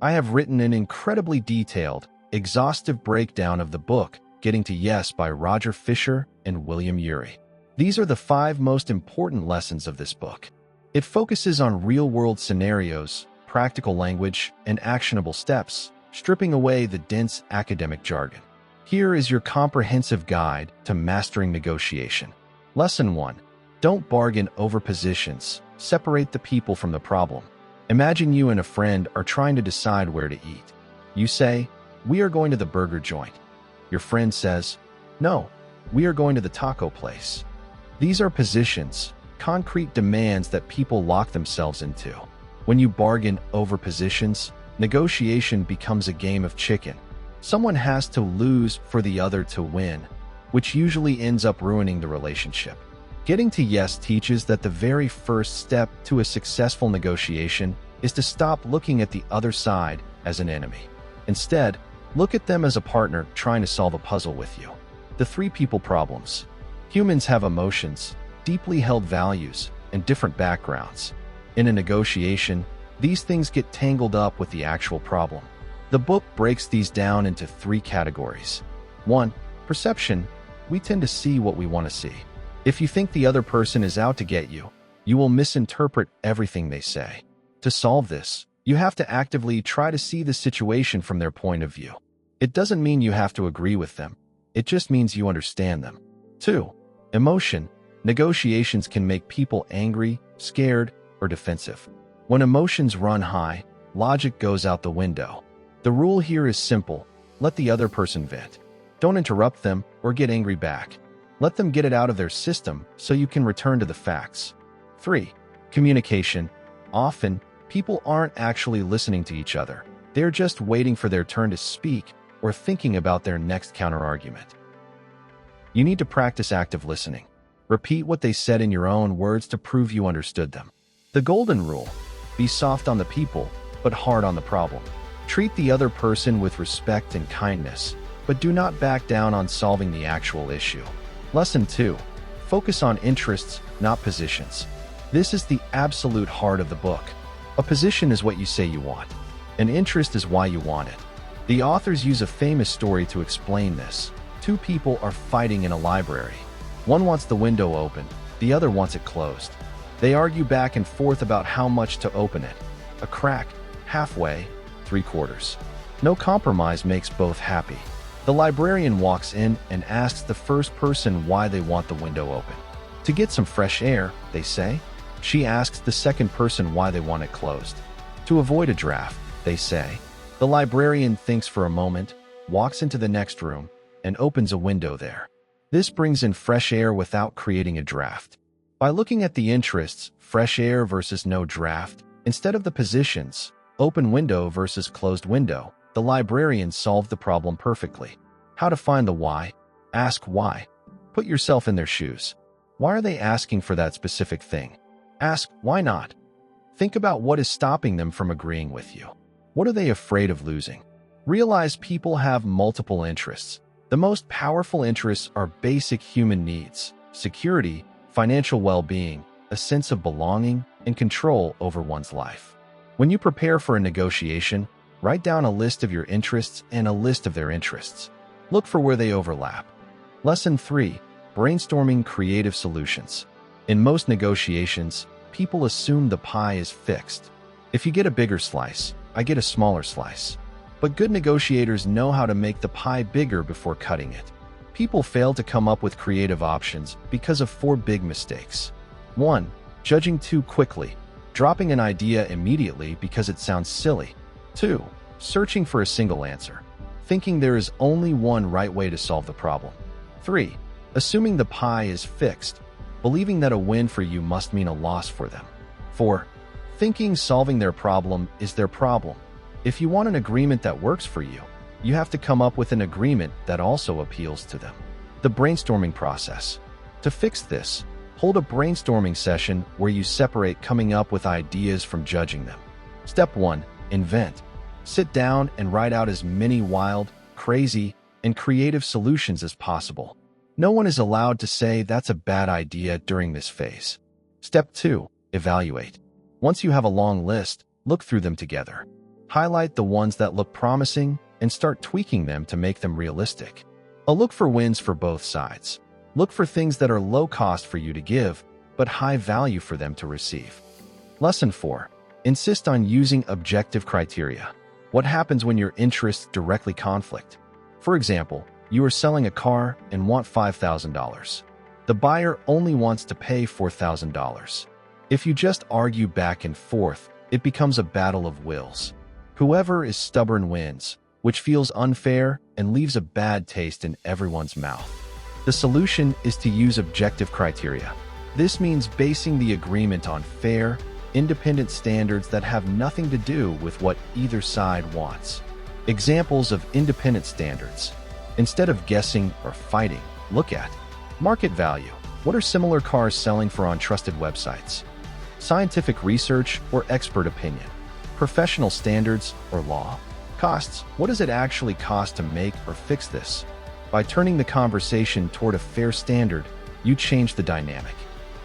I have written an incredibly detailed, exhaustive breakdown of the book Getting to Yes by Roger Fisher and William Ury. These are the 5 most important lessons of this book. It focuses on real-world scenarios, practical language, and actionable steps, stripping away the dense academic jargon. Here is your comprehensive guide to mastering negotiation. Lesson 1. Don't bargain over positions. Separate the people from the problem. Imagine you and a friend are trying to decide where to eat. You say, "We are going to the burger joint." Your friend says, "No, we are going to the taco place." These are positions, concrete demands that people lock themselves into. When you bargain over positions, negotiation becomes a game of chicken. Someone has to lose for the other to win, which usually ends up ruining the relationship. Getting to Yes teaches that the very first step to a successful negotiation is to stop looking at the other side as an enemy. Instead, look at them as a partner trying to solve a puzzle with you. The 3 people problems. Humans have emotions, deeply held values, and different backgrounds. In a negotiation, these things get tangled up with the actual problem. The book breaks these down into 3 categories. 1. Perception. We tend to see what we want to see. If you think the other person is out to get you, you will misinterpret everything they say. To solve this, you have to actively try to see the situation from their point of view. It doesn't mean you have to agree with them. It just means you understand them. 2. Emotion. Negotiations can make people angry, scared, or defensive. When emotions run high, logic goes out the window. The rule here is simple. Let the other person vent. Don't interrupt them or get angry back. Let them get it out of their system so you can return to the facts. 3. Communication. Often, people aren't actually listening to each other. They're just waiting for their turn to speak or thinking about their next counterargument. You need to practice active listening. Repeat what they said in your own words to prove you understood them. The golden rule: be soft on the people, but hard on the problem. Treat the other person with respect and kindness, but do not back down on solving the actual issue. Lesson 2. Focus on interests, not positions. This is the absolute heart of the book. A position is what you say you want. An interest is why you want it. The authors use a famous story to explain this. 2 people are fighting in a library. One wants the window open, the other wants it closed. They argue back and forth about how much to open it. A crack, halfway, 3/4. No compromise makes both happy. The librarian walks in and asks the first person why they want the window open. To get some fresh air, they say. She asks the second person why they want it closed. To avoid a draft, they say. The librarian thinks for a moment, walks into the next room, and opens a window there. This brings in fresh air without creating a draft. By looking at the interests, fresh air versus no draft, instead of the positions, open window versus closed window, the librarian solved the problem perfectly. How to find the why? Ask why. Put yourself in their shoes. Why are they asking for that specific thing? Ask why not. Think about what is stopping them from agreeing with you. What are they afraid of losing? Realize people have multiple interests. The most powerful interests are basic human needs: security, financial well-being, a sense of belonging, and control over one's life. When you prepare for a negotiation, write down a list of your interests and a list of their interests. Look for where they overlap. Lesson 3. Brainstorming creative solutions. In most negotiations, people assume the pie is fixed. If you get a bigger slice, I get a smaller slice. But good negotiators know how to make the pie bigger before cutting it. People fail to come up with creative options because of 4 big mistakes. 1. Judging too quickly, dropping an idea immediately because it sounds silly. 2. Searching for a single answer, thinking there is only one right way to solve the problem. 3. Assuming the pie is fixed, believing that a win for you must mean a loss for them. 4. Thinking solving their problem is their problem. If you want an agreement that works for you, you have to come up with an agreement that also appeals to them. The brainstorming process. To fix this, hold a brainstorming session where you separate coming up with ideas from judging them. Step 1. Invent. Sit down and write out as many wild, crazy, and creative solutions as possible. No one is allowed to say that's a bad idea during this phase. Step 2. Evaluate. Once you have a long list, look through them together. Highlight the ones that look promising and start tweaking them to make them realistic. Look for wins for both sides. Look for things that are low cost for you to give, but high value for them to receive. Lesson 4. Insist on using objective criteria. What happens when your interests directly conflict? For example, you are selling a car and want $5,000. The buyer only wants to pay $4,000. If you just argue back and forth, it becomes a battle of wills. Whoever is stubborn wins, which feels unfair and leaves a bad taste in everyone's mouth. The solution is to use objective criteria. This means basing the agreement on fair, independent standards that have nothing to do with what either side wants. Examples of independent standards. Instead of guessing or fighting, look at market value. What are similar cars selling for on trusted websites? Scientific research or expert opinion? Professional standards or law? Costs. What does it actually cost to make or fix this? By turning the conversation toward a fair standard, you change the dynamic.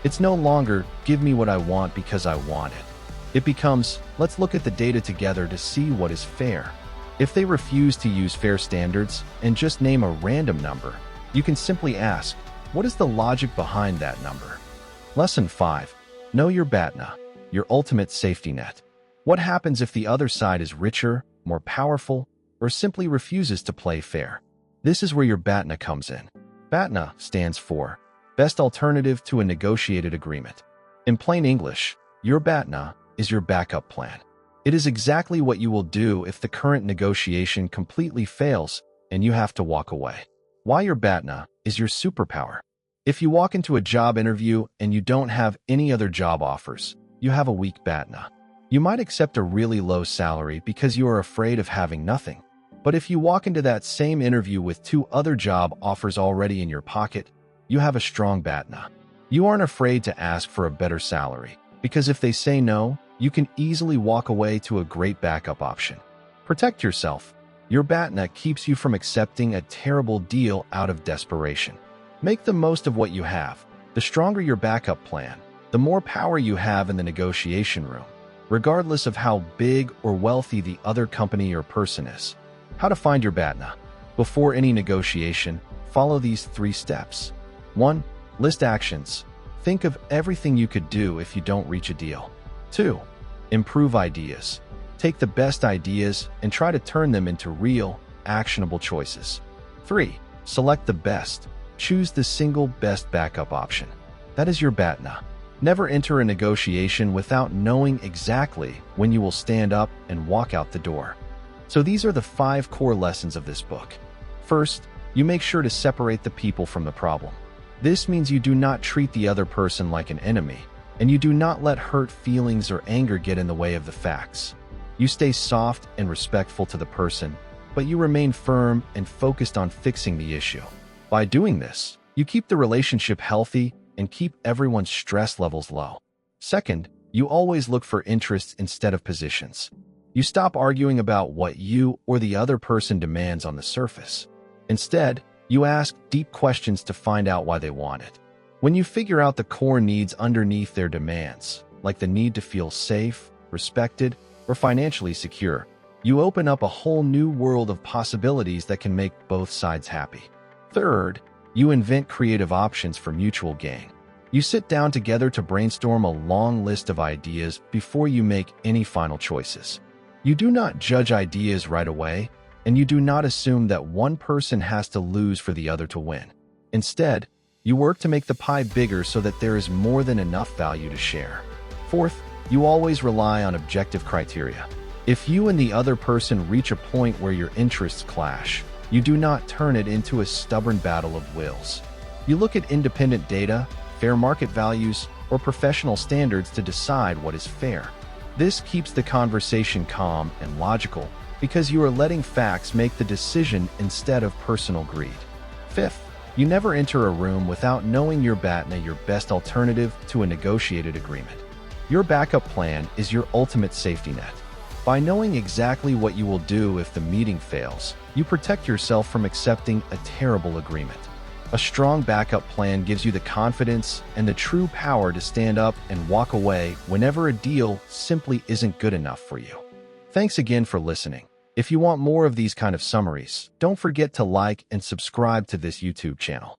It's no longer, give me what I want because I want it. It becomes, let's look at the data together to see what is fair. If they refuse to use fair standards and just name a random number, you can simply ask, what is the logic behind that number? Lesson 5. Know your BATNA, your ultimate safety net. What happens if the other side is richer, more powerful, or simply refuses to play fair? This is where your BATNA comes in. BATNA stands for Best Alternative to a Negotiated Agreement. In plain English, your BATNA is your backup plan. It is exactly what you will do if the current negotiation completely fails and you have to walk away. Why your BATNA is your superpower. If you walk into a job interview and you don't have any other job offers, you have a weak BATNA. You might accept a really low salary because you are afraid of having nothing. But if you walk into that same interview with 2 other job offers already in your pocket, you have a strong BATNA. You aren't afraid to ask for a better salary, because if they say no, you can easily walk away to a great backup option. Protect yourself. Your BATNA keeps you from accepting a terrible deal out of desperation. Make the most of what you have. The stronger your backup plan, the more power you have in the negotiation room, regardless of how big or wealthy the other company or person is. How to find your BATNA. Before any negotiation, follow these 3 steps. 1. List actions. Think of everything you could do if you don't reach a deal. 2. Improve ideas. Take the best ideas and try to turn them into real, actionable choices. 3. Select the best. Choose the single best backup option. That is your BATNA. Never enter a negotiation without knowing exactly when you will stand up and walk out the door. So these are the 5 core lessons of this book. First, you make sure to separate the people from the problem. This means you do not treat the other person like an enemy, and you do not let hurt feelings or anger get in the way of the facts. You stay soft and respectful to the person, but you remain firm and focused on fixing the issue. By doing this, you keep the relationship healthy and keep everyone's stress levels low. Second, you always look for interests instead of positions. You stop arguing about what you or the other person demands on the surface. Instead, you ask deep questions to find out why they want it. When you figure out the core needs underneath their demands, like the need to feel safe, respected, or financially secure, you open up a whole new world of possibilities that can make both sides happy. Third, you invent creative options for mutual gain. You sit down together to brainstorm a long list of ideas before you make any final choices. You do not judge ideas right away, and you do not assume that one person has to lose for the other to win. Instead, you work to make the pie bigger so that there is more than enough value to share. Fourth, you always rely on objective criteria. If you and the other person reach a point where your interests clash, you do not turn it into a stubborn battle of wills. You look at independent data, fair market values, or professional standards to decide what is fair. This keeps the conversation calm and logical because you are letting facts make the decision instead of personal greed. Fifth, you never enter a room without knowing your BATNA, your best alternative to a negotiated agreement. Your backup plan is your ultimate safety net. By knowing exactly what you will do if the meeting fails, you protect yourself from accepting a terrible agreement. A strong backup plan gives you the confidence and the true power to stand up and walk away whenever a deal simply isn't good enough for you. Thanks again for listening. If you want more of these kind of summaries, don't forget to like and subscribe to this YouTube channel.